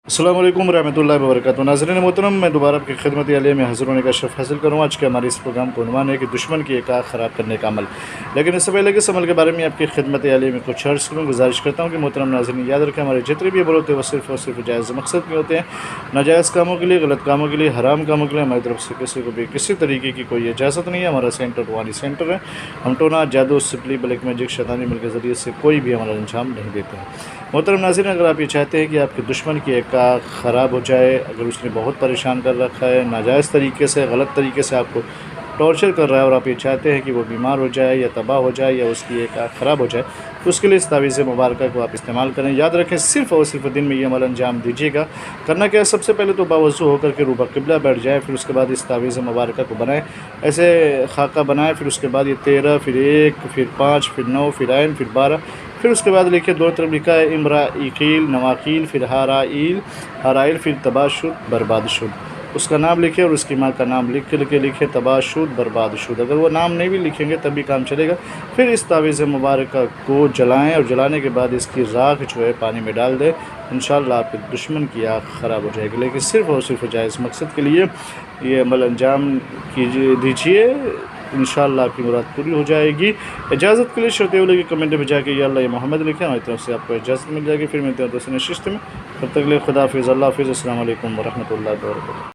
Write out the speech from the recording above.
السلام علیکم ورحمۃ اللہ وبرکاتہ۔ ناظرین محترم، میں دوبارہ آپ کی خدمت عالیہ میں حاضر ہونے کا شرف حاصل کروں۔ آج کے ہمارے اس پروگرام کا عنوان ہے کہ دشمن کی ایک آنکھ خراب کرنے کا عمل۔ لیکن اس سے پہلے کہ اس عمل کے بارے میں آپ کی خدمت عالیہ میں کچھ عرض کروں، گزارش کرتا ہوں کہ محترم ناظرین یاد رکھیں، ہمارے جتنے بھی عمل ہوتے ہیں وہ صرف اور صرف جائز مقصد کے ہوتے ہیں، ناجائز کاموں کے لیے، غلط کاموں کے لیے، حرام کاموں کے لیے ہماری طرف سے کسی کو بھی کسی طریقے کی کوئی اجازت نہیں ہے۔ ہمارا سینٹر روحانی سینٹر ہے۔ ہم ٹونا، جادو، سپلی، بلیک میجک، شیطانی عمل کے ذریعے سے کوئی بھی عمل انجام نہیں دیتے ہیں۔ محترم ناظرین، اگر آپ یہ چاہتے ہیں کہ آپ کے دشمن کی ایک آنکھ خراب ہو جائے، اگر اس نے بہت پریشان کر رکھا ہے، ناجائز طریقے سے، غلط طریقے سے آپ کو ٹارچر کر رہا ہے، اور آپ یہ چاہتے ہیں کہ وہ بیمار ہو جائے یا تباہ ہو جائے یا اس کی ایک آنکھ خراب ہو جائے، تو اس کے لیے اس تعویذ مبارکہ کو آپ استعمال کریں۔ یاد رکھیں، صرف اور صرف دن میں یہ عمل انجام دیجیے گا۔ کرنا کیا ہے، سب سے پہلے تو باوضو ہو کر کے روبہ قبلہ بیٹھ جائیں، پھر اس کے بعد اس تعویذ مبارکہ کو بنائیں، ایسے خاکہ بنائیں، پھر اس کے بعد یہ 13، پھر 1، پھر 5، پھر 9، پھر عین، پھر 12، پھر اس کے بعد لکھے دونوں طرف لکھا ہے امرائیقیل، نواقیل، پھر ہارائل، پھر تباہ شد، برباد شد۔ اس کا نام لکھے اور اس کی ماں کا نام لکھ کے لکھے تباہ شد، برباد شد۔ اگر وہ نام نہیں بھی لکھیں گے تب بھی کام چلے گا۔ پھر اس تعویذ مبارکہ کو جلائیں، اور جلانے کے بعد اس کی راکھ جو ہے پانی میں ڈال دیں۔ انشاءاللہ آپ کے دشمن کی آنکھ خراب ہو جائے گی۔ لیکن صرف اور صرف جائز مقصد کے لیے یہ عمل انجام دیجیے، انشاءاللہ آپ کی مراد پوری ہو جائے گی۔ اجازت کے لیے شرط یہ لگی کمنٹ میں جا کے یا اللہ یا محمد لکھیں، ہماری طرف سے آپ کو اجازت مل جائے گی۔ پھر ملتے ہیں دوسری نشست میں، تب تک کے لیے خدا حافظ، اللہ حافظ، السلام علیکم ورحمۃ اللہ وبرکاتہ۔